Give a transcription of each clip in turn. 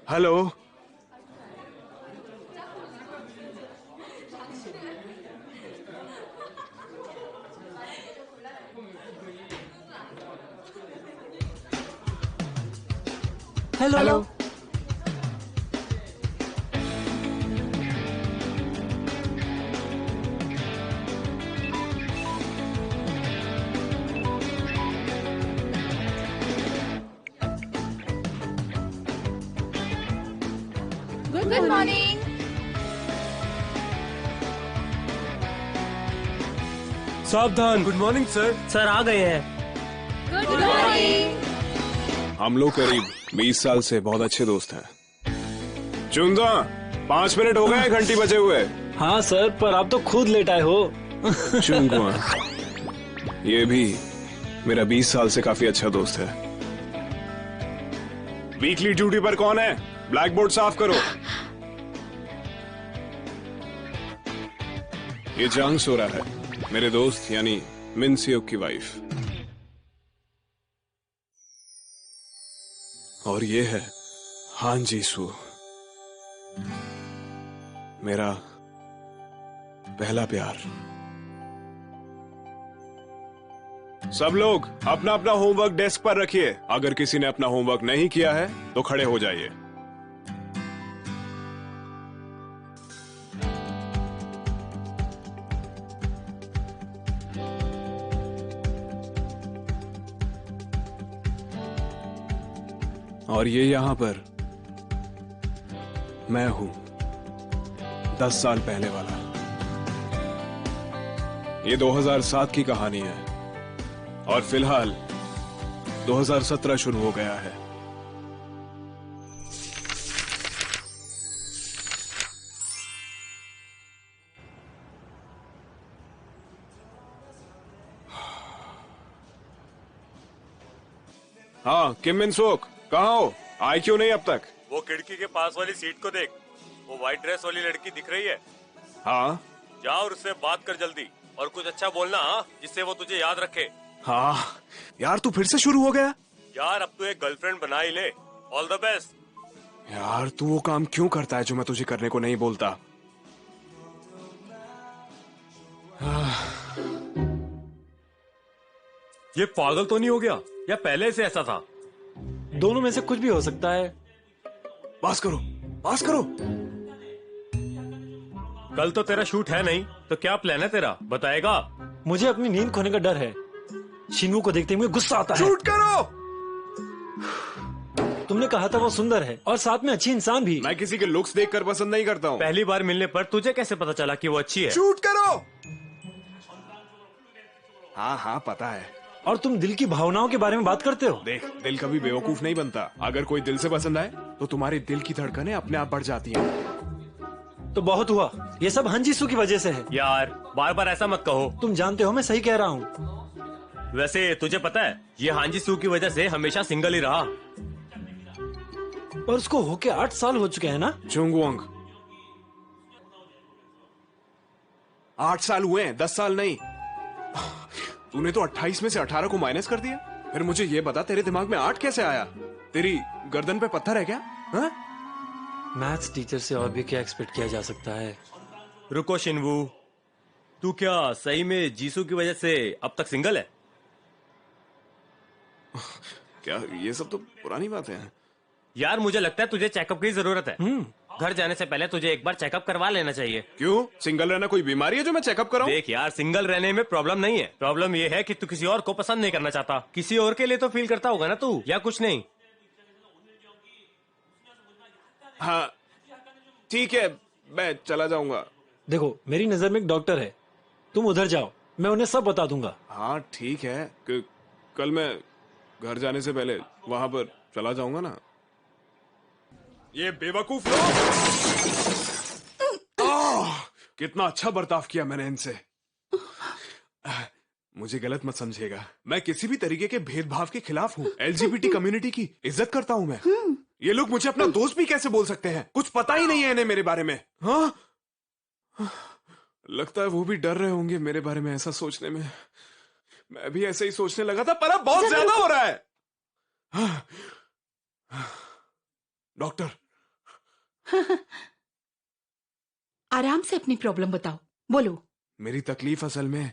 Hello. Hello. Hello. Good morning. सावधान। Good morning sir. Sir आ गए हैं। Good morning. हम लोग करीब 20 साल से बहुत अच्छे दोस्त हैं। चुंदा 5 मिनट हो गए, घंटी बजे हुए। हाँ सर, पर आप तो खुद लेट आए हो। चुंगुआ, ये भी मेरा 20 साल से काफी अच्छा दोस्त है। वीकली ड्यूटी पर कौन है? ब्लैक बोर्ड साफ करो। ये जांग सो रहा है, मेरे दोस्त यानी मिनसियोक की वाइफ। और ये है हान जीसू, मेरा पहला प्यार। सब लोग अपना अपना होमवर्क डेस्क पर रखिए। अगर किसी ने अपना होमवर्क नहीं किया है तो खड़े हो जाइए। और ये यहां पर मैं हूं, 10 साल पहले वाला। ये 2007 की कहानी है और फिलहाल 2017 शुरू हो गया है। हाँ, किम मिन सोक, कहाँ हो? आए क्यों नहीं अब तक? वो खिड़की के पास वाली सीट को देख, वो व्हाइट ड्रेस वाली लड़की दिख रही है। हाँ जा और उससे बात कर जल्दी, और कुछ अच्छा बोलना, हाँ, जिससे वो तुझे याद रखे। हाँ यार, तू फिर से शुरू हो गया। यार अब तू एक गर्लफ्रेंड बना ही ले। All the best. यार तू वो काम क्यों करता है जो मैं तुझे करने को नहीं बोलता? ये पागल तो नहीं हो गया, या पहले से ऐसा था? दोनों में से कुछ भी हो सकता है। पास करो, पास करो। कल तो तेरा शूट है नहीं, तो क्या प्लान है तेरा, बताएगा? मुझे अपनी नींद खोने का डर है। शिनवू को देखते ही मुझे गुस्सा आता है। शूट करो। तुमने कहा था वो सुंदर है और साथ में अच्छी इंसान भी। मैं किसी के लुक्स देखकर पसंद नहीं करता हूँ। पहली बार मिलने पर तुझे कैसे पता चला कि वो अच्छी है? शूट करो। हाँ हाँ पता है। और तुम दिल की भावनाओं के बारे में बात करते हो। देख, दिल कभी बेवकूफ नहीं बनता। अगर कोई दिल से पसंद आए तो तुम्हारे दिल की धड़कनें अपने आप बढ़ जाती हैं। तो बहुत हुआ, ये सब हंजीसू की वजह से है। यार बार बार ऐसा मत कहो। तुम जानते हो मैं सही कह रहा हूँ। वैसे तुझे पता है, ये हांजी सू की वजह से हमेशा सिंगल ही रहा। पर उसको होके 8 साल हो चुके हैं ना। चुंगवंग, 8 साल हुए हैं, 10 साल नहीं। तूने तो 28 में से 18 को माइनस कर दिया। फिर मुझे ये बता, तेरे दिमाग में 8 कैसे आया? तेरी गर्दन पे पत्थर है क्या? हा? मैथ्स टीचर से और भी क्या एक्सपेक्ट किया जा सकता है। रुको शिनवू, तू क्या सही में जीसू की वजह से अब तक सिंगल है? क्या ये सब तो पुरानी बातें हैं। यार मुझे लगता है तुझे चेकअप की जरूरत है। घर जाने से पहले तुझे एक बार चेकअप करवा लेना चाहिए। क्यों? सिंगल रहना कोई बीमारी है जो मैं चेकअप कराऊं? देख यार, सिंगल रहने में प्रॉब्लम नहीं है। प्रॉब्लम ये है कि तू किसी और को पसंद नहीं करना चाहता। किसी और के लिए तो फील करता होगा ना तू, या कुछ नहीं? हाँ ठीक है, मैं चला जाऊंगा। देखो, मेरी नजर में एक डॉक्टर है, तुम उधर जाओ, मैं उन्हें सब बता दूंगा। हाँ ठीक है, कल मैं घर जाने से पहले वहां पर चला जाऊंगा ना। ये बेवकूफ लोग! कितना अच्छा बर्ताव किया मैंने इनसे। मुझे गलत मत समझिएगा, मैं किसी भी तरीके के भेदभाव के खिलाफ हूँ। एलजीबीटी कम्युनिटी की इज्जत करता हूँ मैं। ये लोग मुझे अपना दोस्त भी कैसे बोल सकते हैं? कुछ पता ही नहीं है इन्हें मेरे बारे में। हाँ, लगता है वो भी डर रहे होंगे मेरे बारे में ऐसा सोचने में। मैं भी ऐसे ही सोचने लगा था, पर अब बहुत ज्यादा हो रहा है। डॉक्टर, आराम से अपनी प्रॉब्लम बताओ, बोलो। मेरी तकलीफ असल में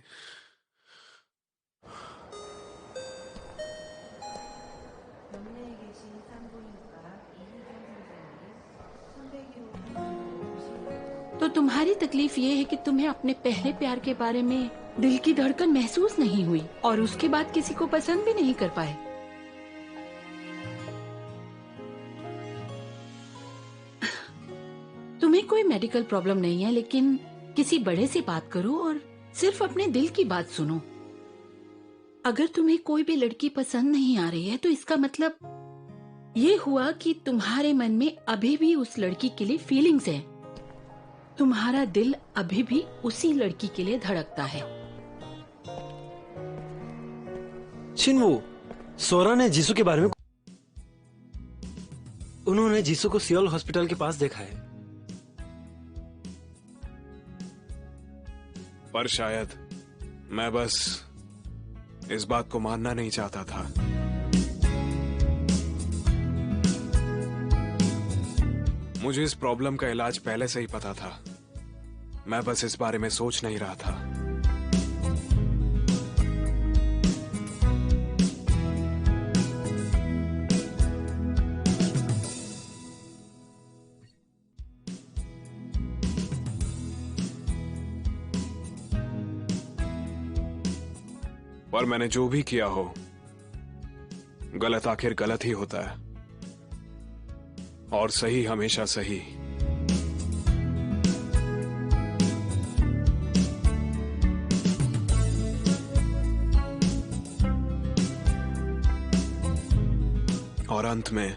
तो तुम्हारी तकलीफ ये है कि तुम्हें अपने पहले प्यार के बारे में दिल की धड़कन महसूस नहीं हुई और उसके बाद किसी को पसंद भी नहीं कर पाए। तुम्हें कोई मेडिकल प्रॉब्लम नहीं है, लेकिन किसी बड़े से बात करो और सिर्फ अपने दिल की बात सुनो। अगर तुम्हें कोई भी लड़की पसंद नहीं आ रही है तो इसका मतलब ये हुआ कि तुम्हारे मन में अभी भी उस लड़की के लिए फीलिंग्स है। तुम्हारा दिल अभी भी उसी लड़की के लिए धड़कता है। शिनवू, सोरा ने जीसू के बारे में, उन्होंने जीसू को सियोल हॉस्पिटल के पास देखा है। पर शायद मैं बस इस बात को मानना नहीं चाहता था। मुझे इस प्रॉब्लम का इलाज पहले से ही पता था, मैं बस इस बारे में सोच नहीं रहा था। पर मैंने जो भी किया हो, गलत आखिर गलत ही होता है और सही हमेशा सही। और अंत में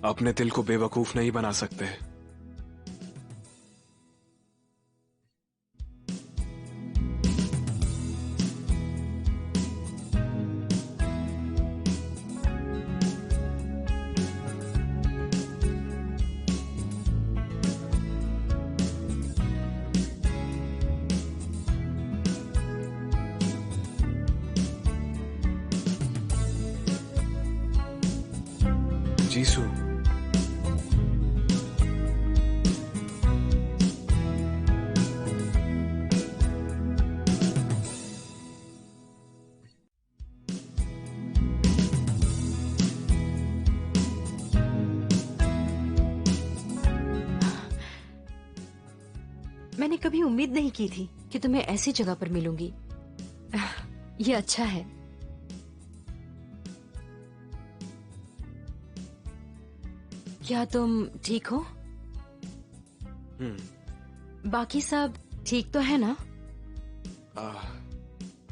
अपने दिल को बेवकूफ नहीं बना सकते। जीसू, मैंने कभी उम्मीद नहीं की थी कि तुम्हें ऐसी जगह पर मिलूंगी। ये अच्छा है। क्या तुम ठीक हो? बाकी सब ठीक तो है ना?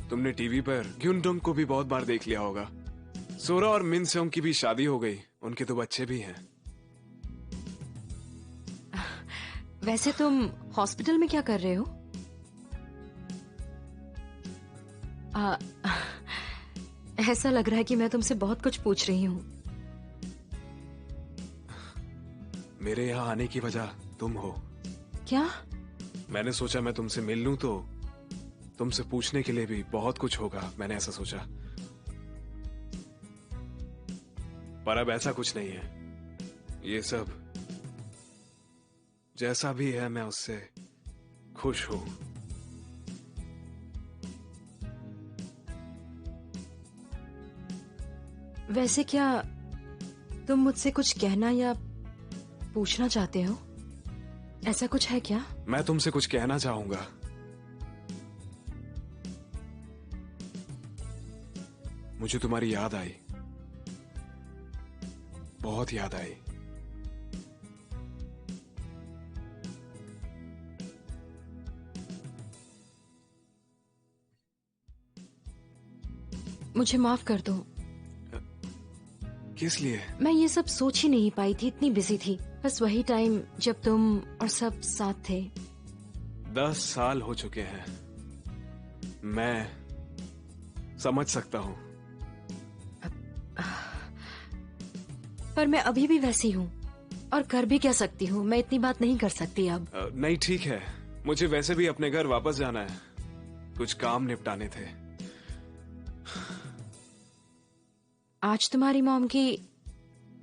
तुमने टीवी पर ग्युनडोंग को भी बहुत बार देख लिया होगा। सोरा और मिन सेओंग की भी शादी हो गई, उनके 2 बच्चे भी हैं। वैसे तुम हॉस्पिटल में क्या कर रहे हो? ऐसा लग रहा है कि मैं तुमसे बहुत कुछ पूछ रही हूँ। मेरे यहाँ आने की वजह तुम हो। क्या? मैंने सोचा मैं तुमसे मिल लूं तो तुमसे पूछने के लिए भी बहुत कुछ होगा, मैंने ऐसा सोचा। पर अब ऐसा कुछ नहीं है। ये सब जैसा भी है मैं उससे खुश हूं। वैसे क्या तुम मुझसे कुछ कहना या पूछना चाहते हो? ऐसा कुछ है क्या? मैं तुमसे कुछ कहना चाहूंगा। मुझे तुम्हारी याद आई, बहुत याद आई। मुझे माफ कर दो। किस लिए? मैं ये सब सोच ही नहीं पाई थी, इतनी बिजी थी। बस वही टाइम जब तुम और सब साथ थे। 10 साल हो चुके हैं। मैं समझ सकता हूं। पर मैं अभी भी वैसी हूँ और कर भी क्या सकती हूँ। मैं इतनी बात नहीं कर सकती अब। नहीं ठीक है, मुझे वैसे भी अपने घर वापस जाना है, कुछ काम निपटाने थे। आज तुम्हारी मॉम की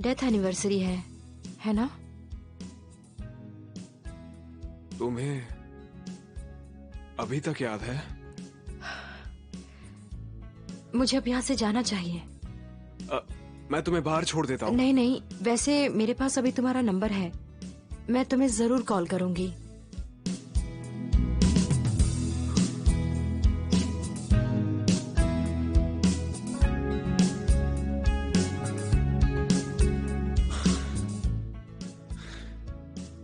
डेथ एनिवर्सरी है ना? तुम्हें अभी तक याद है? मुझे अब यहाँ से जाना चाहिए। मैं तुम्हें बाहर छोड़ देता हूँ। नहीं नहीं, वैसे मेरे पास अभी तुम्हारा नंबर है, मैं तुम्हें जरूर कॉल करूंगी।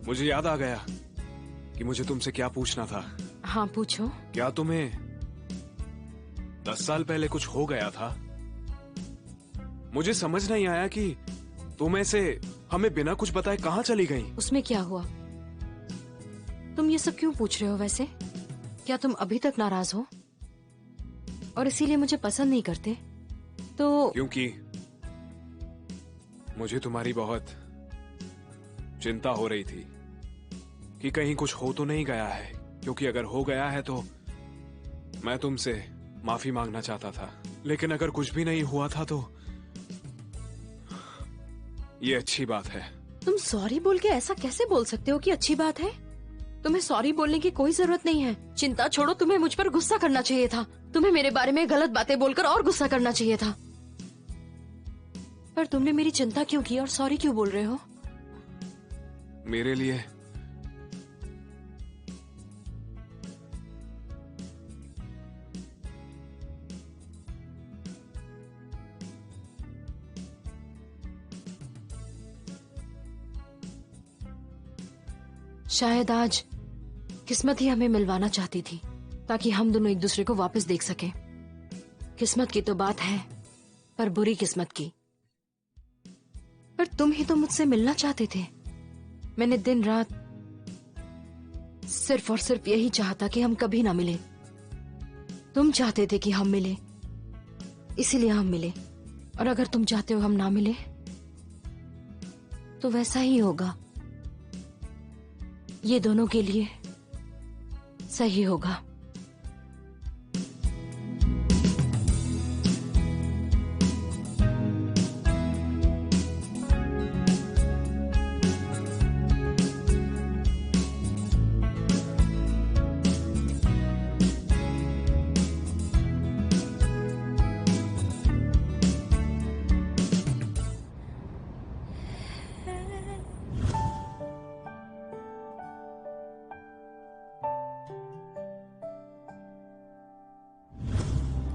मुझे याद आ गया कि मुझे तुमसे क्या पूछना था। हाँ पूछो। क्या तुम्हें 10 साल पहले कुछ हो गया था? मुझे समझ नहीं आया कि तुम ऐसे हमें बिना कुछ बताए कहाँ चली गई। उसमें क्या हुआ? तुम ये सब क्यों पूछ रहे हो? वैसे क्या तुम अभी तक नाराज हो और इसीलिए मुझे पसंद नहीं करते? तो क्योंकि मुझे तुम्हारी बहुत चिंता हो रही थी कि कहीं कुछ हो तो नहीं गया है, क्योंकि अगर हो गया है तो मैं तुमसे माफी मांगना चाहता था, लेकिन अगर कुछ भी नहीं हुआ था तो ये अच्छी बात है। तुम सॉरी बोल के ऐसा कैसे बोल सकते हो कि अच्छी बात है? तुम्हें सॉरी बोलने की कोई जरूरत नहीं है। चिंता छोड़ो, तुम्हें मुझ पर गुस्सा करना चाहिए था। तुम्हें मेरे बारे में गलत बातें बोलकर और गुस्सा करना चाहिए था। पर तुमने मेरी चिंता क्यों की और सॉरी क्यों बोल रहे हो? मेरे लिए शायद आज किस्मत ही हमें मिलवाना चाहती थी ताकि हम दोनों एक दूसरे को वापस देख सके। किस्मत की तो बात है, पर बुरी किस्मत की। पर तुम ही तो मुझसे मिलना चाहते थे। मैंने दिन रात सिर्फ और सिर्फ यही चाहता कि हम कभी ना मिले। तुम चाहते थे कि हम मिले, इसीलिए हम मिले। और अगर तुम चाहते हो हम ना मिले तो वैसा ही होगा। ये दोनों के लिए सही होगा।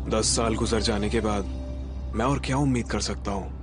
दस साल गुजर जाने के बाद मैं और क्या उम्मीद कर सकता हूं?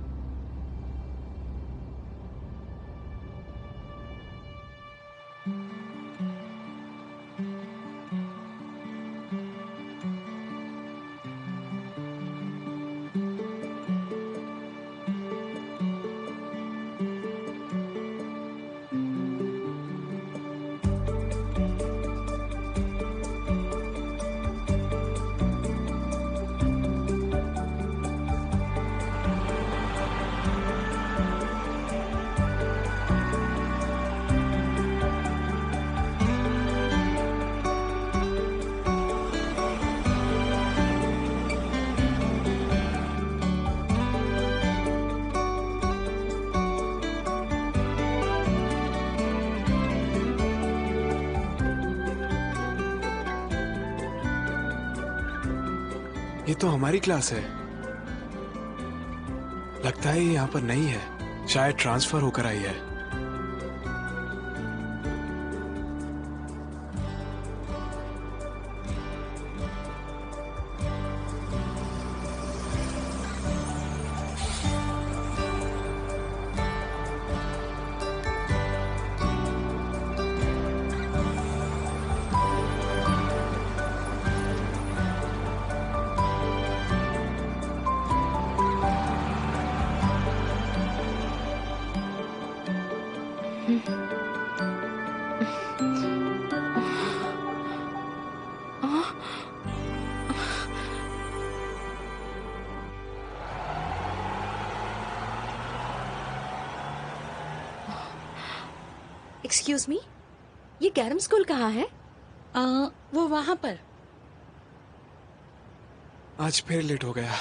ये तो हमारी क्लास है। लगता है ये यहाँ पर नहीं है, शायद ट्रांसफर होकर आई है। एक्सक्यूज मी, ये कैरम स्कूल कहाँ है? वो वहां पर। आज फिर लेट हो गया।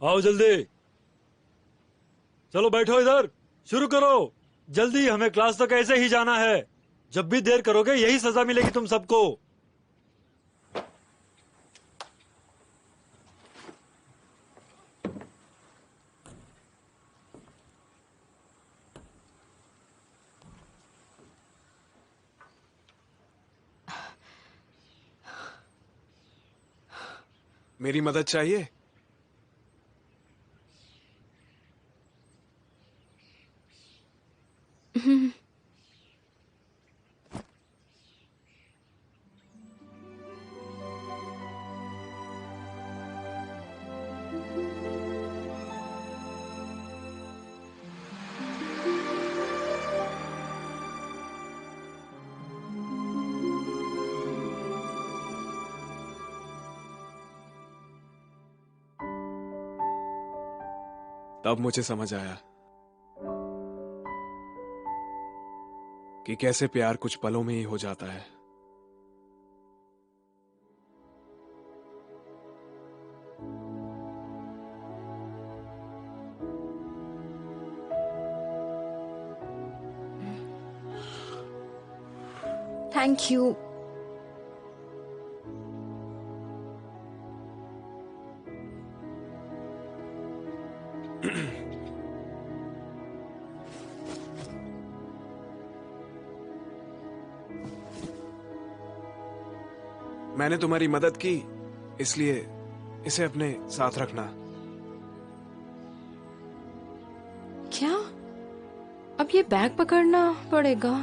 आओ जल्दी। चलो बैठो इधर, शुरू करो। जल्दी, हमें क्लास तक ऐसे ही जाना है। जब भी देर करोगे यही सजा मिलेगी तुम सबको। मेरी मदद चाहिए? तब मुझे समझ आया कि कैसे प्यार कुछ पलों में ही हो जाता है। Thank you. मैंने तुम्हारी मदद की, इसलिए इसे अपने साथ रखना। क्या? अब ये बैग पकड़ना पड़ेगा?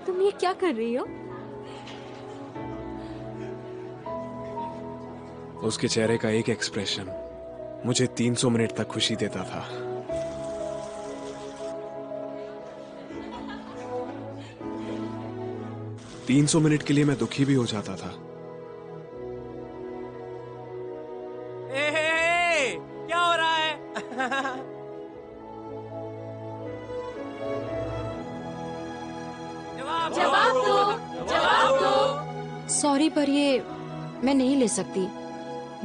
तुम ये क्या कर रही हो? उसके चेहरे का एक एक्सप्रेशन मुझे 300 मिनट तक खुशी देता था। तीन 300 मिनट के लिए मैं दुखी भी हो जाता था। क्या हो रहा है? जवाब दो, जवाब दो। सॉरी, पर ये मैं नहीं ले सकती।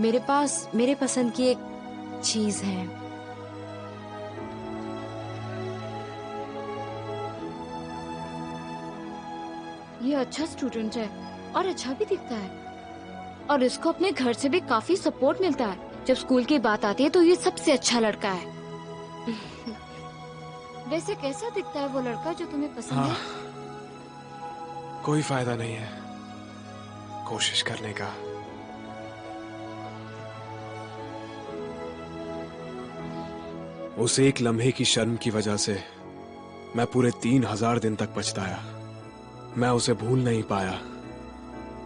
मेरे पास मेरे पसंद की एक चीज है। ये अच्छा स्टूडेंट है और अच्छा भी दिखता है, और इसको अपने घर से भी काफी सपोर्ट मिलता है। जब स्कूल की बात आती है तो ये सबसे अच्छा लड़का है। वैसे कैसा दिखता है वो लड़का जो तुम्हें पसंद है? कोई फायदा नहीं है कोशिश करने का। उस एक लम्हे की शर्म की वजह से मैं पूरे 3000 दिन तक पछताया। मैं उसे भूल नहीं पाया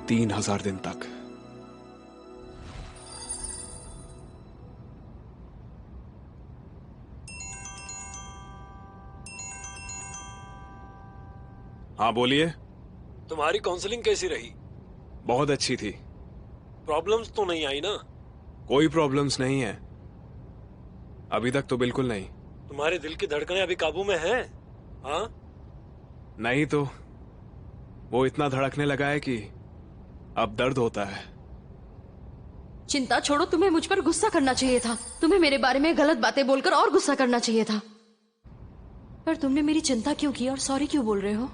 3000 दिन तक। हाँ बोलिए। तुम्हारी काउंसलिंग कैसी रही? बहुत अच्छी थी। प्रॉब्लम्स तो नहीं आई ना? कोई प्रॉब्लम्स नहीं है, अभी तक तो बिल्कुल नहीं। तुम्हारे दिल की धड़कनें अभी काबू में हैं? हाँ? नहीं तो वो इतना धड़कने लगा है कि अब दर्द होता है। चिंता छोड़ो, तुम्हें मुझ पर गुस्सा करना चाहिए था। तुम्हें मेरे बारे में गलत बातें बोलकर और गुस्सा करना चाहिए था। पर तुमने मेरी चिंता क्यों की और सॉरी क्यों बोल रहे हो?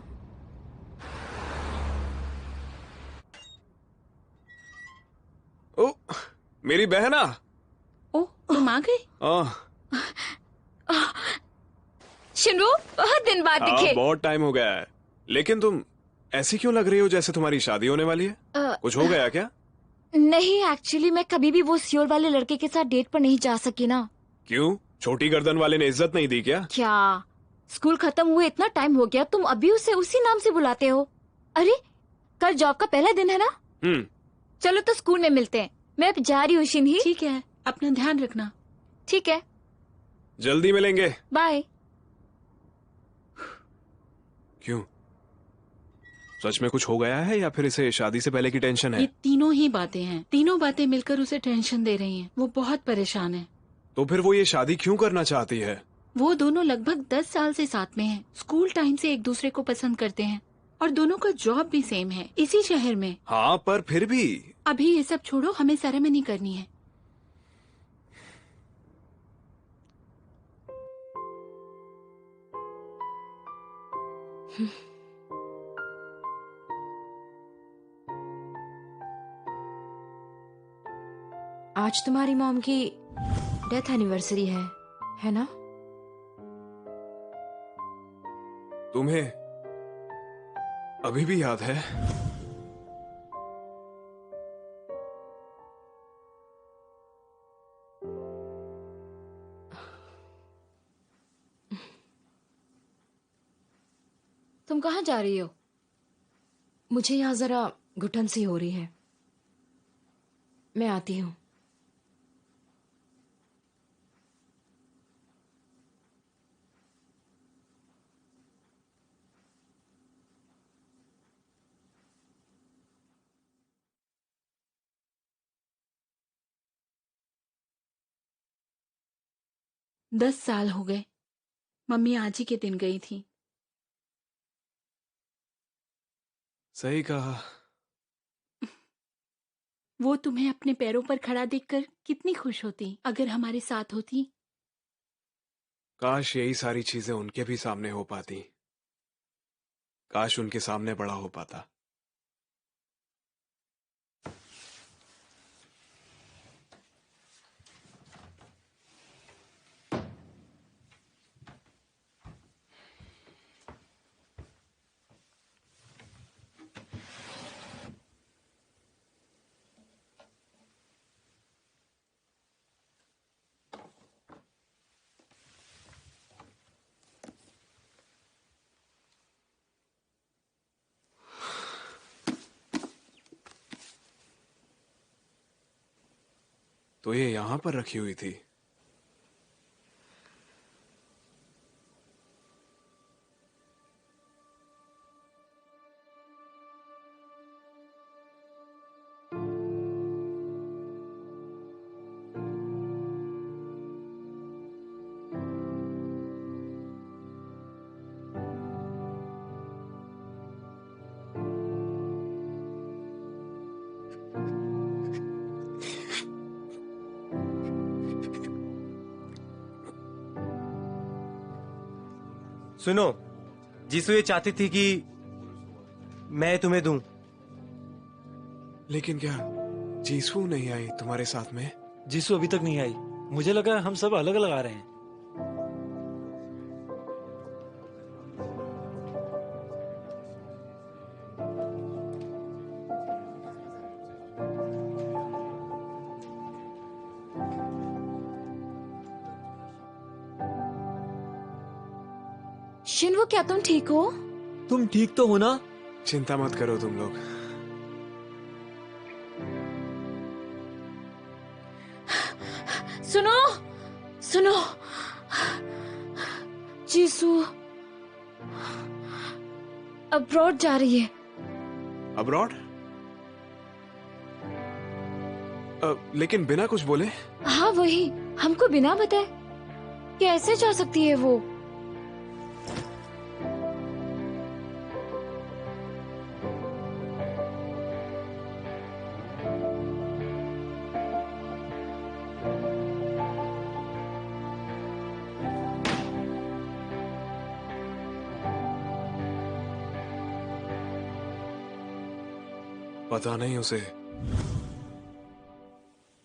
ओ, मेरी बहना। ओ, तुम आ गई? शिनू, बहुत दिन बाद दिखे। बहुत टाइम हो गया है, लेकिन तुम ऐसी क्यों लग रही हो जैसे तुम्हारी शादी होने वाली है? कुछ हो गया क्या? नहीं, एक्चुअली मैं कभी भी वो सियोल वाले लड़के के साथ डेट पर नहीं जा सकी ना। क्यों? छोटी गर्दन वाले ने इज्जत नहीं दी क्या? क्या? स्कूल खत्म हुए इतना टाइम हो गया, तुम अभी उसे उसी नाम से बुलाते हो? अरे, कल जॉब का पहला दिन है ना? चलो तो स्कूल में मिलते हैं। मैं अब जा रही हूँ शिन्ही। ठीक है, अपना ध्यान रखना। ठीक है, जल्दी मिलेंगे। बाय। क्यों? सच में कुछ हो गया है या फिर इसे शादी से पहले की टेंशन ये है? तीनों ही बातें हैं, तीनों बातें मिलकर उसे टेंशन दे रही हैं। वो बहुत परेशान है। तो फिर वो ये शादी क्यों करना चाहती है? वो दोनों लगभग 10 साल से साथ में हैं। स्कूल टाइम से एक दूसरे को पसंद करते हैं और दोनों का जॉब भी सेम है, इसी शहर में। हाँ, पर फिर भी अभी ये सब छोड़ो, हमें सेरेमनी करनी है। आज तुम्हारी मॉम की डेथ एनिवर्सरी है ना? तुम्हें अभी भी याद है? तुम कहाँ जा रही हो? मुझे यहाँ जरा घुटन सी हो रही है, मैं आती हूँ। दस साल हो गए। मम्मी आज ही के दिन गई थी। सही कहा। वो तुम्हें अपने पैरों पर खड़ा देखकर कितनी खुश होती अगर हमारे साथ होती। काश यही सारी चीजें उनके भी सामने हो पाती। काश उनके सामने बड़ा हो पाता। तो ये यहां पर रखी हुई थी। सुनो, जीसू ये चाहती थी कि मैं तुम्हें दूं। लेकिन क्या जीसू नहीं आई तुम्हारे साथ में? जीसू अभी तक नहीं आई। मुझे लगा हम सब अलग अलग आ रहे हैं। शिनवो, क्या तुम ठीक हो? तुम ठीक तो हो ना? चिंता मत करो तुम लोग। सुनो सुनो, जीसू अब्रॉड जा रही है। अब्रॉड? लेकिन बिना कुछ बोले? हाँ वही, हमको बिना बताए कैसे जा सकती है वो? पता नहीं उसे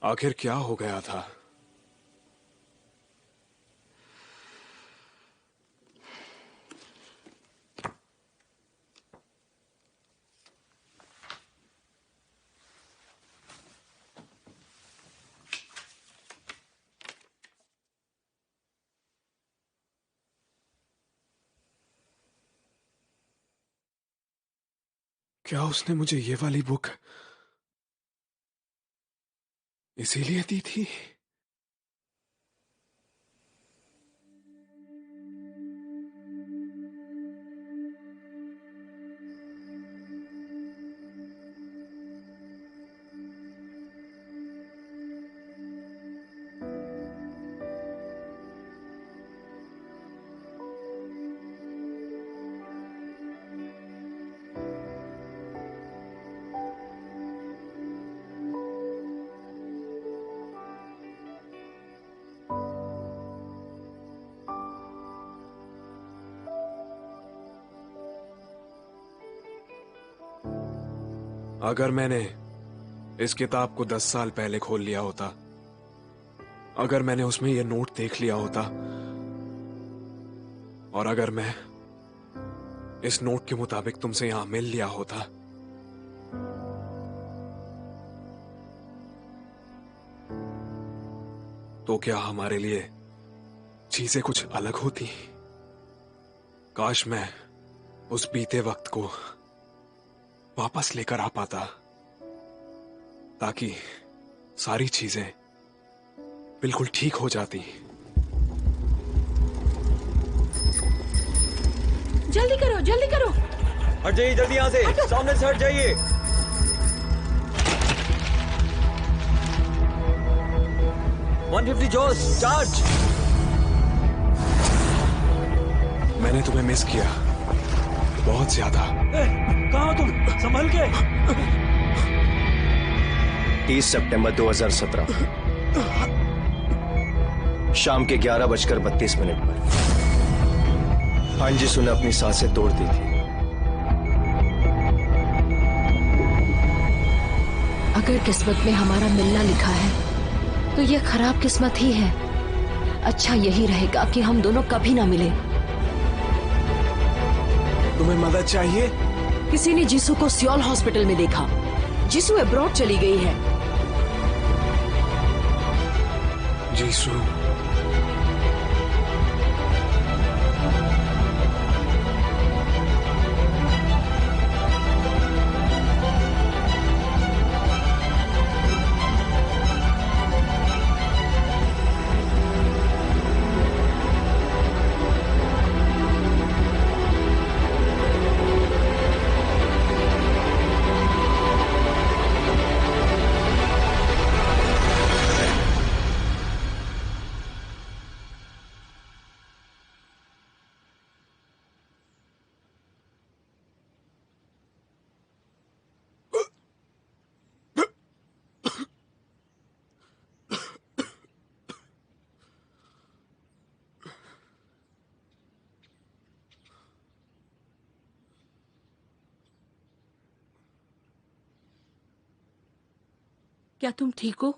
आखिर क्या हो गया था। क्या उसने मुझे ये वाली बुक इसीलिए दी थी? अगर मैंने इस किताब को 10 साल पहले खोल लिया होता, अगर मैंने उसमें यह नोट देख लिया होता, और अगर मैं इस नोट के मुताबिक तुमसे यहां मिल लिया होता, तो क्या हमारे लिए चीजें कुछ अलग होती? काश मैं उस बीते वक्त को वापस लेकर आ पाता, ताकि सारी चीजें बिल्कुल ठीक हो जाती। जल्दी करो, जल्दी करो। हट जाइए जल्दी यहाँ से, सामने से हट जाइए। $150 चार्ज। मैंने तुम्हें मिस किया बहुत ज्यादा। कहाँ हो तुम? संभल के। 30 सितंबर 2017 शाम के 11:32 पर अंजिसु ने अपनी सांसें तोड़ दी थी। अगर किस्मत में हमारा मिलना लिखा है तो ये खराब किस्मत ही है। अच्छा यही रहेगा कि हम दोनों कभी ना मिले। तुम्हें मदद चाहिए? किसी ने जीसू को सियोल हॉस्पिटल में देखा। जीसू अब्रॉड चली गई है। जीसू? क्या तुम ठीक हो?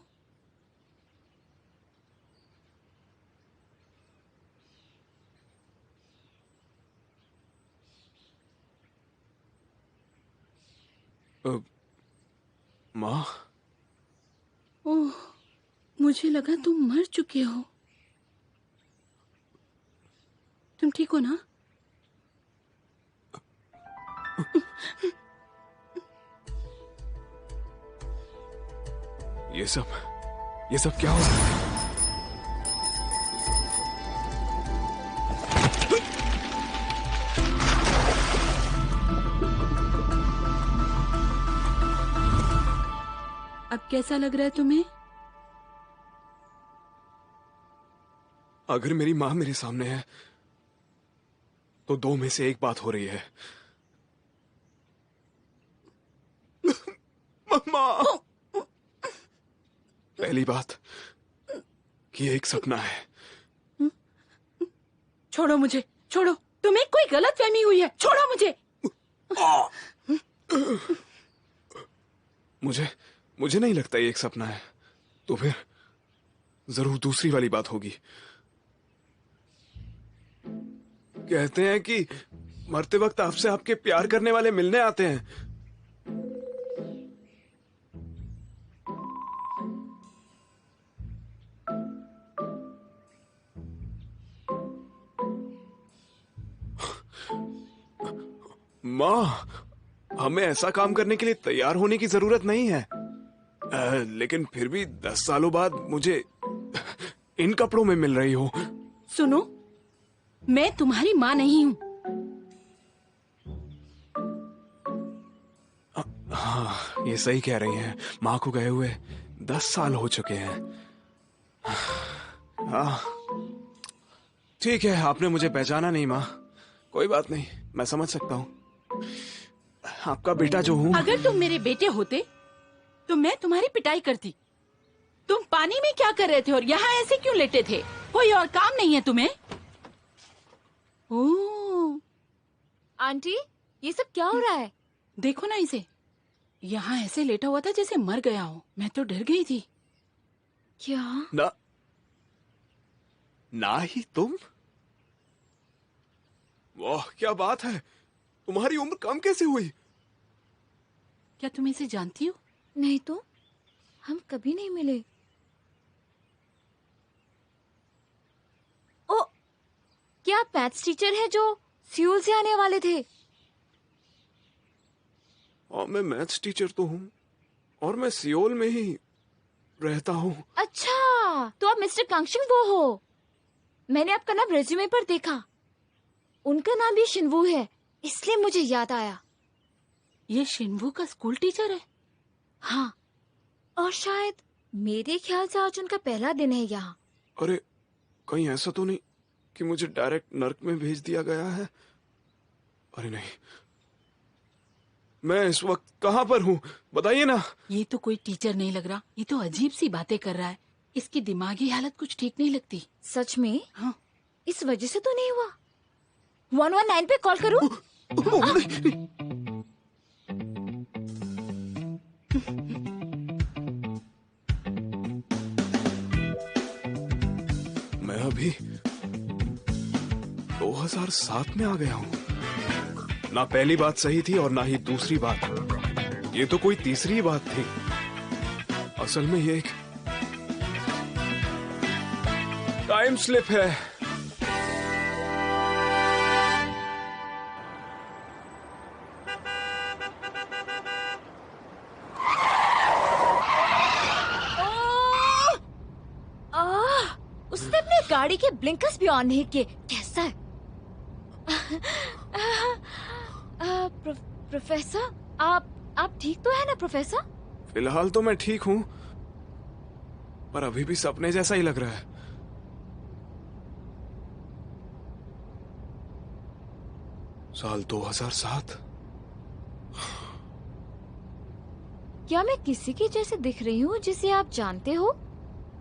माँ? ओह, मुझे लगा तुम मर चुके हो। तुम ठीक हो ना? ये सब क्या हो रहा है? अब कैसा लग रहा है तुम्हें? अगर मेरी माँ मेरे सामने है तो दो में से एक बात हो रही है। माँ! पहली बात कि एक सपना है। छोड़ो मुझे, छोड़ो। तुम्हें कोई गलतफहमी हुई है। छोड़ो मुझे। मुझे नहीं लगता ये एक सपना है। तो फिर जरूर दूसरी वाली बात होगी। कहते हैं कि मरते वक्त आपसे आपके प्यार करने वाले मिलने आते हैं। माँ, हमें ऐसा काम करने के लिए तैयार होने की जरूरत नहीं है। लेकिन फिर भी 10 सालों बाद मुझे इन कपड़ों में मिल रही हो। सुनो, मैं तुम्हारी माँ नहीं हूँ। हाँ, ये सही कह रही हैं। माँ को गए हुए 10 साल हो चुके हैं। हाँ, ठीक है, आपने मुझे पहचाना नहीं माँ। कोई बात नहीं, मैं समझ सकता हूँ। आपका बेटा जो हूँ। अगर तुम मेरे बेटे होते तो मैं तुम्हारी पिटाई करती। तुम पानी में क्या कर रहे थे और यहाँ ऐसे क्यों लेटे थे? कोई और काम नहीं है तुम्हें? ओह, आंटी, ये सब क्या हो रहा है? देखो ना इसे। यहाँ ऐसे लेटा हुआ था जैसे मर गया हो। मैं तो डर गई थी। क्या? ना ही तुम? वाह क्या बात है, तुम्हारी उम्र कम कैसे हुई? क्या तुम इसे जानती हो? नहीं तो, हम कभी नहीं मिले। ओ, क्या आप मैथ्स टीचर हैं जो सियोल से आने वाले थे? और मैं मैथ्स टीचर तो हूँ और मैं सियोल में ही रहता हूँ। अच्छा, तो आप मिस्टर कांगशिंग वो हो। मैंने आपका नाम रेज्यूमे पर देखा। उनका नाम भी शिनवू है, इसलिए मुझे याद आया। ये शिनवू का स्कूल टीचर है? हाँ, और शायद मेरे ख्याल से आज उनका पहला दिन है यहाँ। अरे कहीं ऐसा तो नहीं कि मुझे डायरेक्ट नर्क में भेज दिया गया है? अरे नहीं, मैं इस वक्त कहाँ पर हूँ बताइए ना। ये तो कोई टीचर नहीं लग रहा, ये तो अजीब सी बातें कर रहा है। इसकी दिमागी हालत कुछ ठीक नहीं लगती। सच में? हाँ। इस वजह से तो नहीं हुआ। 119 पे कॉल करूँ? मैं अभी 2007 में आ गया हूँ। ना पहली बात सही थी और ना ही दूसरी बात। ये तो कोई तीसरी बात थी। असल में ये एक टाइम स्लिप है। उसने अपने गाड़ी के ब्लिंकर्स भी ऑन नहीं किए। कैसा है? प्रोफेसर, आप ठीक तो है ना प्रोफेसर? फिलहाल तो मैं ठीक हूँ, पर अभी भी सपने जैसा ही लग रहा है। साल 2007। क्या मैं किसी की जैसे दिख रही हूँ जिसे आप जानते हो?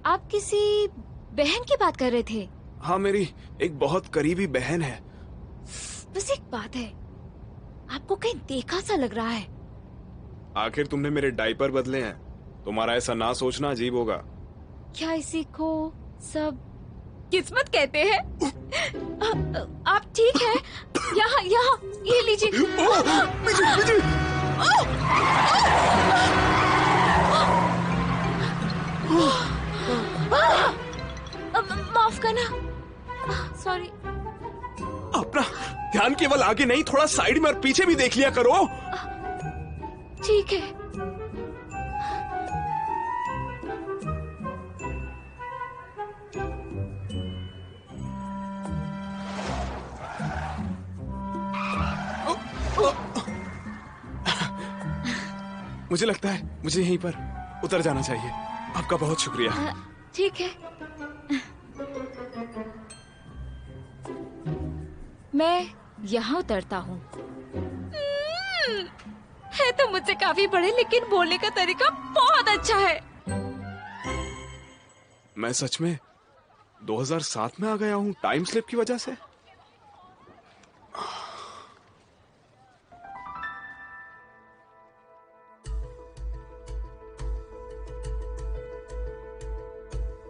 आप किसी बहन की बात कर रहे थे? हाँ, मेरी एक बहुत करीबी बहन है। बस एक बात है, आपको कहीं देखा सा लग रहा है। आखिर तुमने मेरे डायपर बदले हैं, तुम्हारा ऐसा ना सोचना अजीब होगा। क्या इसी को सब किस्मत कहते हैं? आप ठीक है? यहाँ यहाँ ये लीजिए। माफ करना, सॉरी। अपना ध्यान केवल आगे नहीं, थोड़ा साइड में और पीछे भी देख लिया करो। ठीक है। मुझे लगता है मुझे यहीं पर उतर जाना चाहिए। आपका बहुत शुक्रिया। ठीक है, मैं यहाँ उतरता हूँ। है तो मुझसे काफी बड़े, लेकिन बोलने का तरीका बहुत अच्छा है। मैं सच में 2007 में आ गया हूँ टाइम स्लिप की वजह से।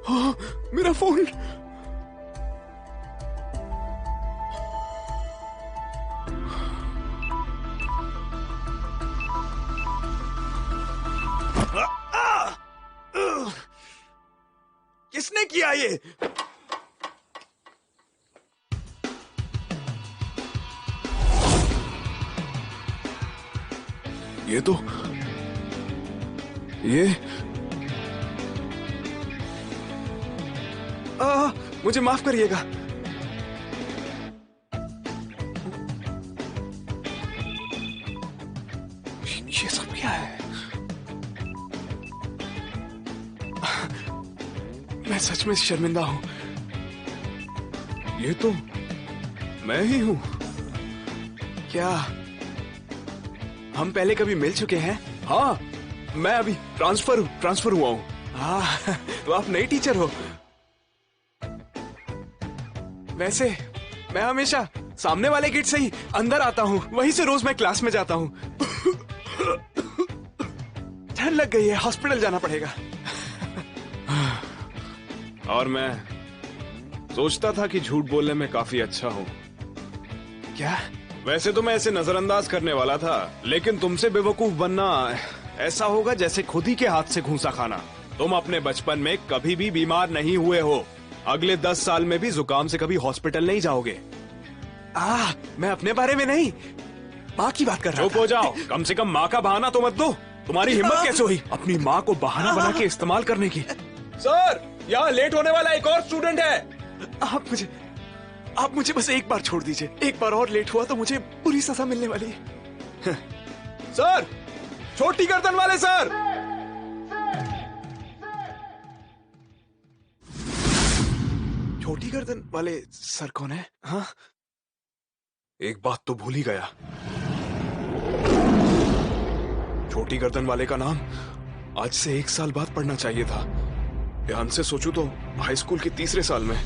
हाँ, मेरा फोन। किसने किया ये? ये तो मुझे माफ करिएगा। ये सब क्या है? मैं सच में शर्मिंदा हूं। ये तो मैं ही हूं। क्या हम पहले कभी मिल चुके हैं? हाँ, मैं अभी ट्रांसफर हुआ हूं। हाँ, तो आप नई टीचर हो। वैसे मैं हमेशा सामने वाले गेट से ही अंदर आता हूँ, वहीं से रोज मैं क्लास में जाता हूँ। ठंड लग गई है, हॉस्पिटल जाना पड़ेगा। और मैं सोचता था कि झूठ बोलने में काफी अच्छा हूं। क्या? वैसे तो मैं ऐसे नजरअंदाज करने वाला था, लेकिन तुमसे बेवकूफ बनना ऐसा होगा जैसे खुद ही के हाथ से घूंसा खाना। तुम अपने बचपन में कभी भी बीमार नहीं हुए हो, अगले 10 साल में भी जुकाम से कभी हॉस्पिटल नहीं जाओगे। मैं अपने बारे में नहीं, माँ की बात कर रहा था। चुप हो जाओ, कम से कम माँ का बहाना तो मत दो। तुम्हारी हिम्मत कैसे हुई अपनी माँ को बहाना बना के इस्तेमाल करने की? सर, यहाँ लेट होने वाला एक और स्टूडेंट है। आप मुझे बस एक बार छोड़ दीजिए। एक बार और लेट हुआ तो मुझे बुरी सजा मिलने वाली है। सर, छोटी गर्दन वाले सर। छोटी गर्दन वाले सर कौन है? हाँ, एक बात तो भूल ही गया। छोटी गर्दन वाले का नाम आज से 1 साल बाद पढ़ना चाहिए था। ध्यान से सोचूं तो हाई स्कूल के 3रे साल में।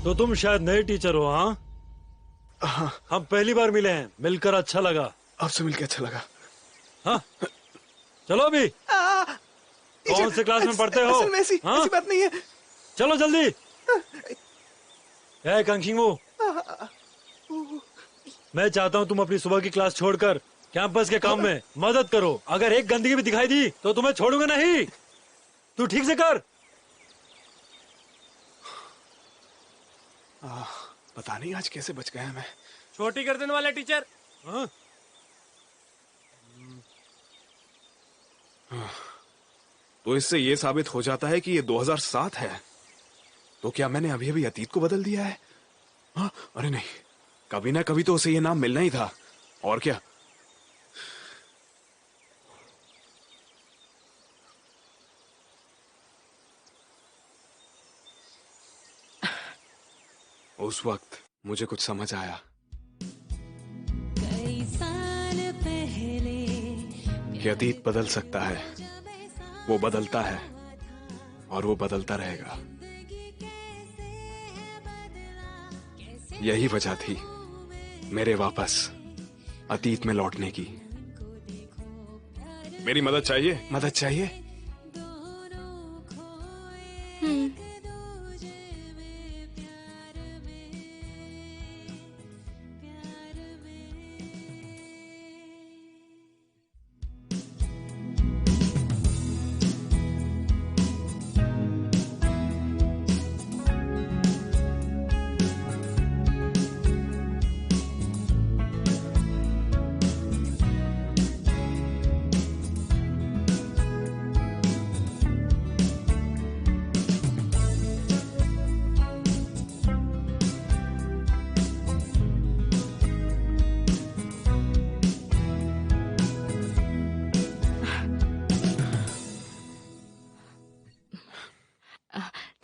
तो तुम शायद नए टीचर हो? हाँ, हम पहली बार मिले हैं, मिलकर अच्छा लगा। आपसे मिलकर अच्छा लगा। हाँ, चलो अभी। कौन से क्लास में पढ़ते हो? ऐसी बात नहीं है। चलो जल्दी। कंखिंगू, मैं चाहता हूँ तुम अपनी सुबह की क्लास छोड़कर कैंपस के काम में मदद करो। अगर एक गंदगी भी दिखाई दी तो तुम्हें छोड़ूंगा नहीं। तू ठीक से कर। पता नहीं आज कैसे बच गया मैं। छोटी गर्दन वाला टीचर। हाँ? तो इससे ये साबित हो जाता है कि ये 2007 है। तो क्या मैंने अभी अभी अतीत को बदल दिया है? हाँ? अरे नहीं, कभी ना कभी तो उसे ये नाम मिलना ही था। और क्या? उस वक्त मुझे कुछ समझ आया। कई साल पहले कि अतीत बदल सकता है, वो बदलता है और वो बदलता रहेगा। यही वजह थी मेरे वापस अतीत में लौटने की। मेरी मदद चाहिए? मदद चाहिए?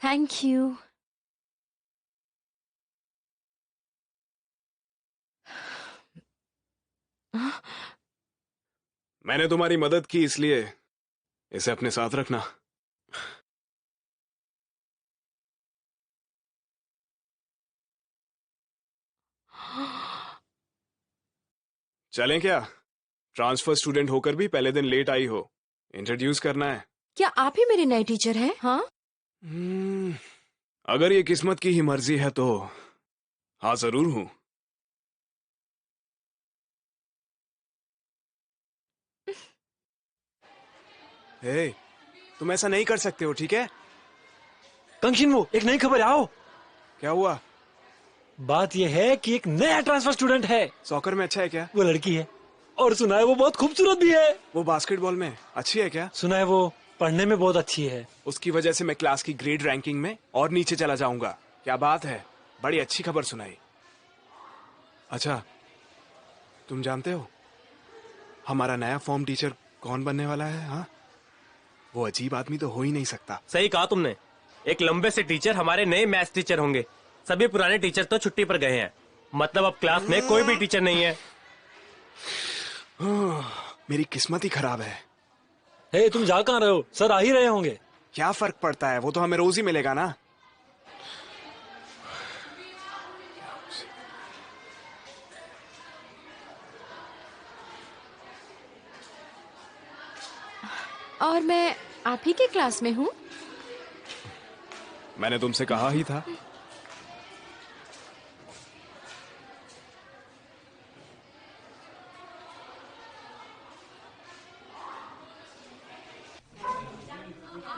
Thank you. मैंने तुम्हारी मदद की, इसलिए इसे अपने साथ रखना। चलें क्या? ट्रांसफर स्टूडेंट होकर भी पहले दिन लेट आई हो, इंट्रोड्यूस करना है। क्या आप ही मेरे नए टीचर हैं? हाँ, अगर ये किस्मत की ही मर्जी है तो हाँ, जरूर हूं। हे, तुम ऐसा नहीं कर सकते हो, ठीक है? कंक्षिनवो, एक नई खबर आओ। क्या हुआ? बात यह है कि एक नया ट्रांसफर स्टूडेंट है। सॉकर में अच्छा है क्या? वो लड़की है और सुना है वो बहुत खूबसूरत भी है। वो बास्केटबॉल में अच्छी है क्या? सुना है वो पढ़ने में बहुत अच्छी है। उसकी वजह से मैं क्लास की ग्रेड रैंकिंग में और नीचे चला जाऊंगा। क्या बात है, बड़ी अच्छी खबर सुनाई। अच्छा, तुम जानते हो हमारा नया फॉर्म टीचर कौन बनने वाला है? हाँ, वो अजीब आदमी तो हो ही नहीं सकता। सही कहा तुमने, एक लंबे से टीचर हमारे नए मैथ्स टीचर होंगे। सभी पुराने टीचर तो छुट्टी पर गए हैं, मतलब अब क्लास में कोई भी टीचर नहीं है। मेरी किस्मत ही खराब है। हे, तुम जा कहाँ रहे हो? सर आ ही रहे होंगे। क्या फर्क पड़ता है, वो तो हमें रोज ही मिलेगा ना। और मैं आप ही के क्लास में हूँ। मैंने तुमसे कहा ही था।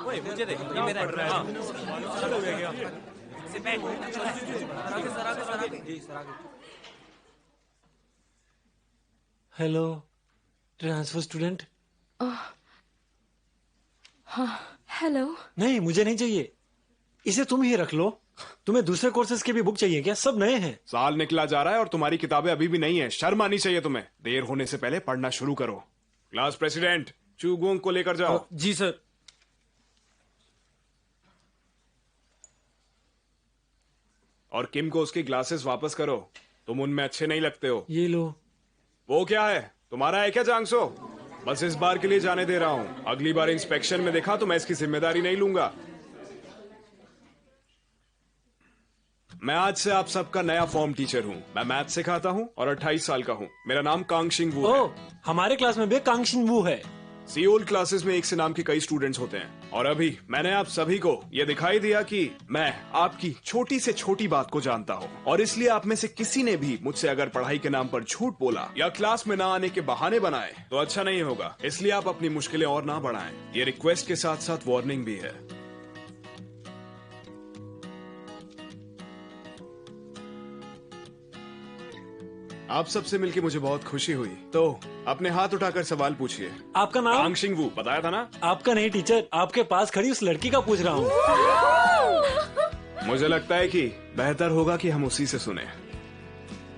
ओए, मुझे देख, ये मेरा है। हाँ। से बैठ। Hello transfer student. हेलो। नहीं, मुझे नहीं चाहिए, इसे तुम ही रख लो। तुम्हें दूसरे कोर्सेज की भी बुक चाहिए क्या? सब नए हैं। साल निकला जा रहा है और तुम्हारी किताबें अभी भी नहीं है। शर्म आनी चाहिए तुम्हें। देर होने से पहले पढ़ना शुरू करो। क्लास प्रेसिडेंट, चूगोंग को लेकर जाओ। जी सर। और किम को उसकी ग्लासेस वापस करो। तुम उनमें अच्छे नहीं लगते हो। ये लो। वो क्या है, तुम्हारा है क्या जांगसो? बस इस बार के लिए जाने दे रहा हूँ। अगली बार इंस्पेक्शन में देखा तो मैं इसकी जिम्मेदारी नहीं लूंगा। मैं आज से आप सबका नया फॉर्म टीचर हूँ। मैं मैथ सिखाता हूँ और 28 साल का हूँ। मेरा नाम कांगशिंग वू है। ओ, हमारे क्लास में भी कांगशिंग वू है। सियोल क्लासेस में एक से नाम के कई स्टूडेंट्स होते हैं और अभी मैंने आप सभी को ये दिखाई दिया कि मैं आपकी छोटी से छोटी बात को जानता हूँ और इसलिए आप में से किसी ने भी मुझसे अगर पढ़ाई के नाम पर झूठ बोला या क्लास में ना आने के बहाने बनाए तो अच्छा नहीं होगा। इसलिए आप अपनी मुश्किलें और ना बढ़ाएं। ये रिक्वेस्ट के साथ साथ वार्निंग भी है। आप सबसे मिलके मुझे बहुत खुशी हुई। तो अपने हाथ उठाकर सवाल पूछिए। आपका नाम? कांगशिंग वू, बताया था ना। आपका नहीं टीचर, आपके पास खड़ी उस लड़की का पूछ रहा हूँ। मुझे लगता है कि बेहतर होगा कि हम उसी से सुने।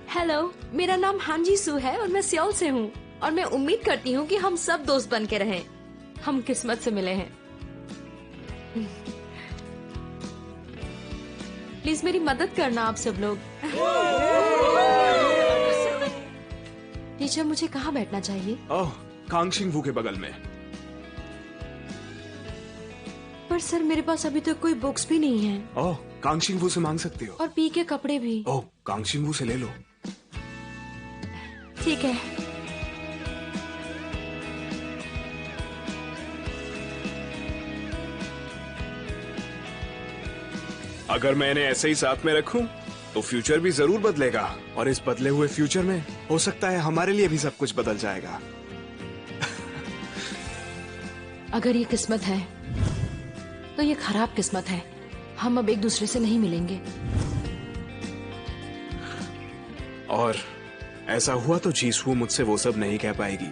हेलो, मेरा नाम हांजी सू है और मैं सियोल से हूँ और मैं उम्मीद करती हूँ कि हम सब दोस्त बन के रहें। हम किस्मत से मिले हैं। प्लीज मेरी मदद करना आप सब लोग। टीचर, मुझे कहाँ बैठना चाहिए? ओह, कांगशिंग वू के बगल में। पर सर, मेरे पास अभी तक कोई बुक्स भी नहीं है। ओह, कांगशिंग वू से मांग सकते हो। और पी के कपड़े भी। ओह, कांगशिंग वू से ले लो। ठीक है। अगर मैं इन्हें ऐसे ही साथ में रखूं तो फ्यूचर भी जरूर बदलेगा और इस बदले हुए फ्यूचर में हो सकता है हमारे लिए भी सब कुछ बदल जाएगा। अगर ये किस्मत है तो ये खराब किस्मत है। हम अब एक दूसरे से नहीं मिलेंगे। और ऐसा हुआ तो जीसू मुझसे वो सब नहीं कह पाएगी।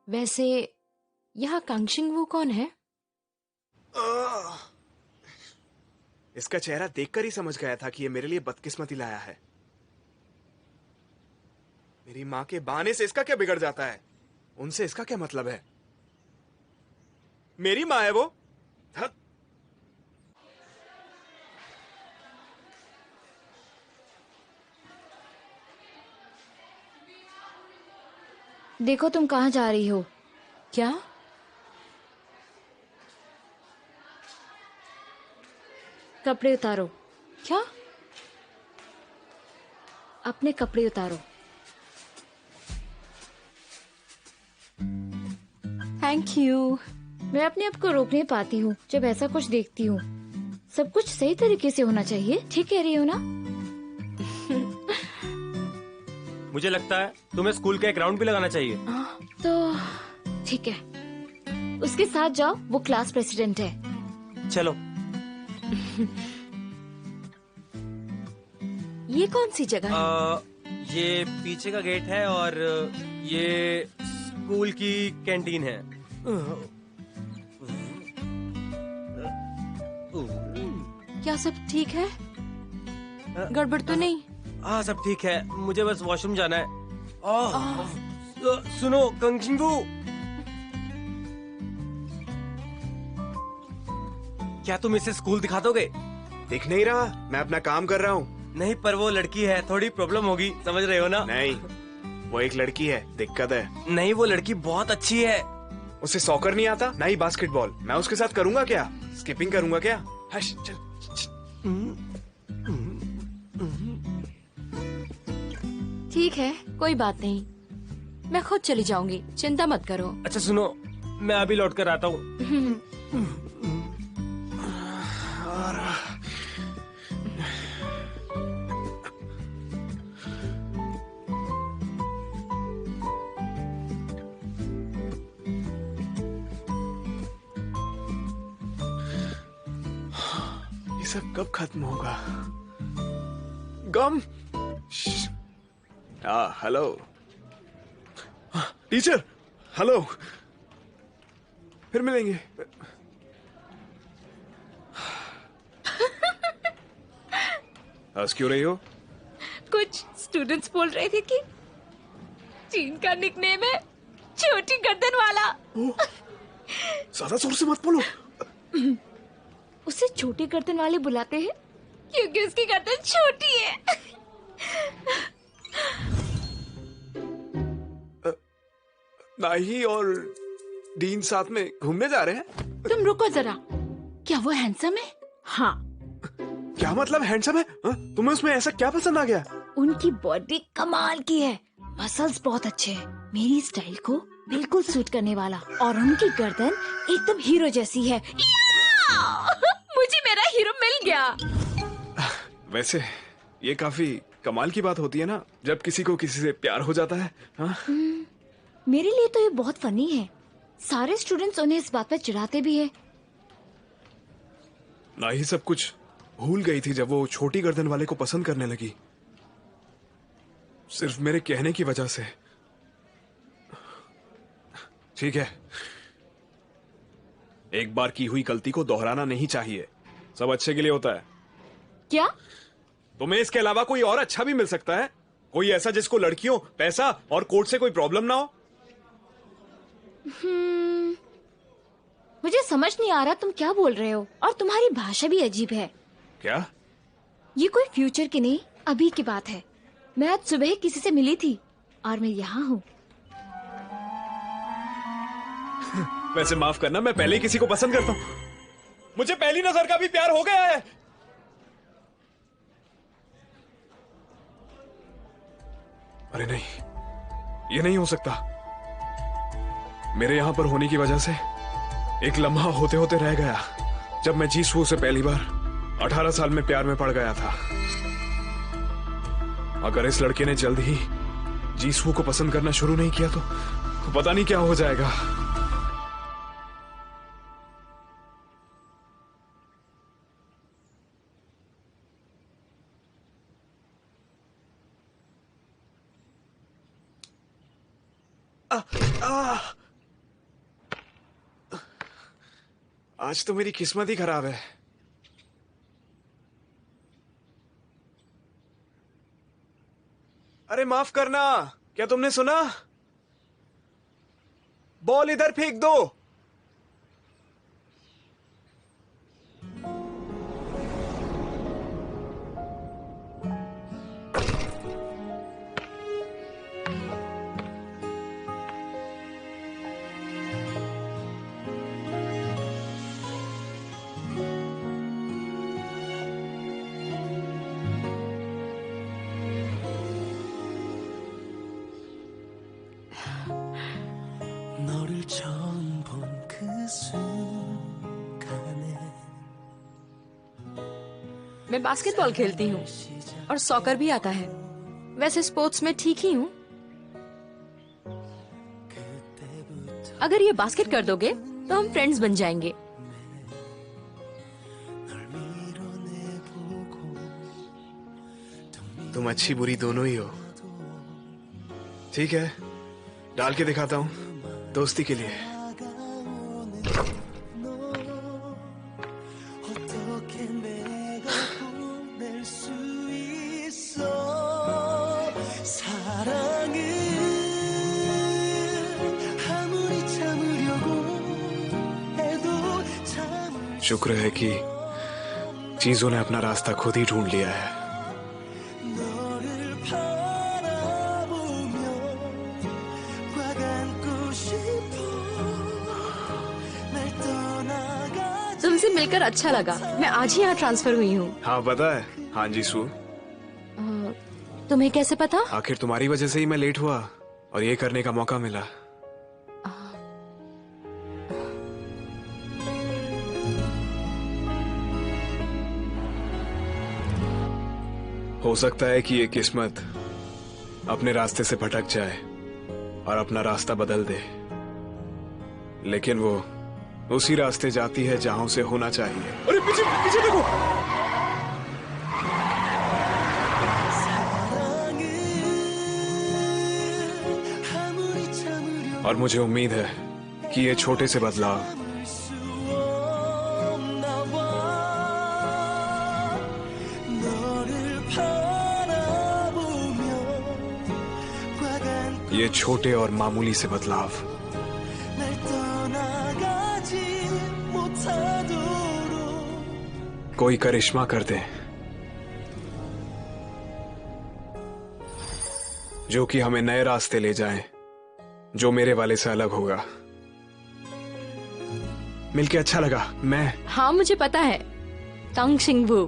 वैसे यहाँ कांगशिंग वू कौन है? इसका चेहरा देखकर ही समझ गया था कि ये मेरे लिए बदकिस्मती लाया है। मेरी माँ के बहाने से इसका क्या बिगड़ जाता है? उनसे इसका क्या मतलब है? मेरी माँ है वो। धत। देखो तुम कहाँ जा रही हो। क्या? कपड़े उतारो। क्या? अपने कपड़े उतारो। Thank you. मैं अपने आप को रोक नहीं पाती हूँ जब ऐसा कुछ देखती हूँ। सब कुछ सही तरीके से होना चाहिए। ठीक कह रही हो ना? मुझे लगता है तुम्हें स्कूल का एक राउंड भी लगाना चाहिए। तो ठीक है, उसके साथ जाओ। वो क्लास प्रेसिडेंट है। चलो। ये कौन सी जगह है? ये पीछे का गेट है और ये स्कूल की कैंटीन है। क्या सब ठीक है? गड़बड़ तो नहीं? हाँ, सब ठीक है। मुझे बस वॉशरूम जाना है। सुनो कांगशिंग वू, क्या तुम इसे स्कूल दिखा दोगे? दिख नहीं रहा? मैं अपना काम कर रहा हूँ। नहीं, पर वो लड़की है, थोड़ी प्रॉब्लम होगी, समझ रहे हो ना? नहीं, वो एक लड़की है, दिक्कत है। नहीं, वो लड़की बहुत अच्छी है। उसे सॉकर नहीं आता, ना ही बास्केटबॉल। मैं उसके साथ करूंगा क्या? स्किपिंग करूंगा क्या? हश, चल। ठीक है, कोई बात नहीं, मैं खुद चली जाऊंगी, चिंता मत करो। अच्छा सुनो, मैं अभी लौट कर आता हूँ। ये सब कब खत्म होगा? गम। हेलो टीचर, हेलो, फिर मिलेंगे। हंस क्यों रही हो? कुछ स्टूडेंट्स बोल रहे थे कि चीन का निकनेम है छोटी गर्दन वाला। ज्यादा जोर से मत बोलो। उसे छोटी गर्दन वाले बुलाते हैं क्योंकि उसकी गर्दन छोटी है। नाही और डीन साथ में घूमने जा रहे हैं। तुम रुको जरा, क्या वो हैंडसम है? हाँ, क्या मतलब हैंडसम है? तुम्हें उसमें ऐसा क्या पसंद आ गया? उनकी बॉडी कमाल की है, मसल्स बहुत अच्छे हैं, मेरी स्टाइल को बिल्कुल सूट करने वाला, और उनकी गर्दन एकदम हीरो जैसी है। मुझे मेरा हीरो मिल गया। वैसे ये काफी कमाल की बात होती है ना, जब किसी को किसी से प्यार हो जाता है। हाँ? मेरे लिए तो ये बहुत फनी है। सारे स्टूडेंट्स उन्हें इस बात पर चिढ़ाते भी हैं। ना ही सब कुछ भूल गई थी जब वो छोटी गर्दन वाले को पसंद करने लगी, सिर्फ मेरे कहने की वजह से। ठीक है, एक बार की हुई गलती को दोहराना नहीं चाहिए, सब अच्छे के लिए होता है। क्या? तुम्हें इसके अलावा कोई और अच्छा भी मिल सकता है, कोई ऐसा जिसको लड़कियों, पैसा और कोर्ट से कोई प्रॉब्लम ना हो। मुझे समझ नहीं आ रहा तुम क्या बोल रहे हो, और तुम्हारी भाषा भी अजीब है। क्या? ये कोई फ्यूचर की नहीं, अभी की बात है। मैं आज सुबह किसी से मिली थी और मैं यहाँ हूँ। वैसे माफ करना, मैं पहले ही किसी को पसंद करता हूँ। मुझे पहली नजर का भी प्यार हो गया है। अरे नहीं, ये नहीं हो सकता। मेरे यहां पर होने की वजह से एक लम्हा होते होते रह गया, जब मैं जीसू से पहली बार 18 साल में प्यार में पड़ गया था। अगर इस लड़के ने जल्द ही जीसू को पसंद करना शुरू नहीं किया तो पता नहीं क्या हो जाएगा। आज तो मेरी किस्मत ही खराब है। अरे माफ करना, क्या तुमने सुना? बॉल इधर फेंक दो। 너를 처음 본 그 순간에 मैं बास्केटबॉल खेलती हूँ और सॉकर भी आता है। वैसे स्पोर्ट्स में ठीक ही हूँ। अगर ये बास्केट कर दोगे तो हम फ्रेंड्स बन जाएंगे। तुम अच्छी बुरी दोनों ही हो। ठीक है, डाल के दिखाता हूँ, दोस्ती के लिए। 어떻게 내가 보낼 수 있어 사랑은 아무리 참으려고 해도 참을 शुक्र है कि चीजों ने अपना रास्ता खुद ही ढूंढ लिया है। 너를 바라보며 꽉 안고 싶어 날 떠나가 तुमसे मिलकर अच्छा लगा। मैं आज ही यहाँ ट्रांसफर हुई हूँ। हाँ पता है। हाँ जी सू, तुम्हें कैसे पता? आखिर तुम्हारी वजह से ही मैं लेट हुआ और ये करने का मौका मिला। हो सकता है कि ये किस्मत अपने रास्ते से भटक जाए और अपना रास्ता बदल दे, लेकिन वो उसी रास्ते जाती है जहां उसे होना चाहिए। अरे पीछे पीछे देखो। और मुझे उम्मीद है कि ये छोटे से बदलाव ये छोटे और मामूली से बदलाव कोई करिश्मा कर दे, जो कि हमें नए रास्ते ले जाए, जो मेरे वाले से अलग होगा। मिलके अच्छा लगा। मैं हाँ, मुझे पता है। तंग शिंगबू,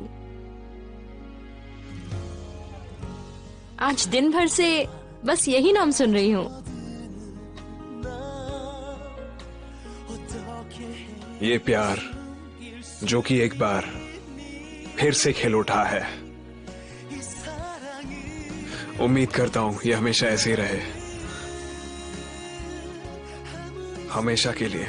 आज दिन भर से बस यही नाम सुन रही हूँ। ये प्यार जो कि एक बार फिर से खिल उठा है, उम्मीद करता हूं ये हमेशा ऐसे ही रहे, हमेशा के लिए।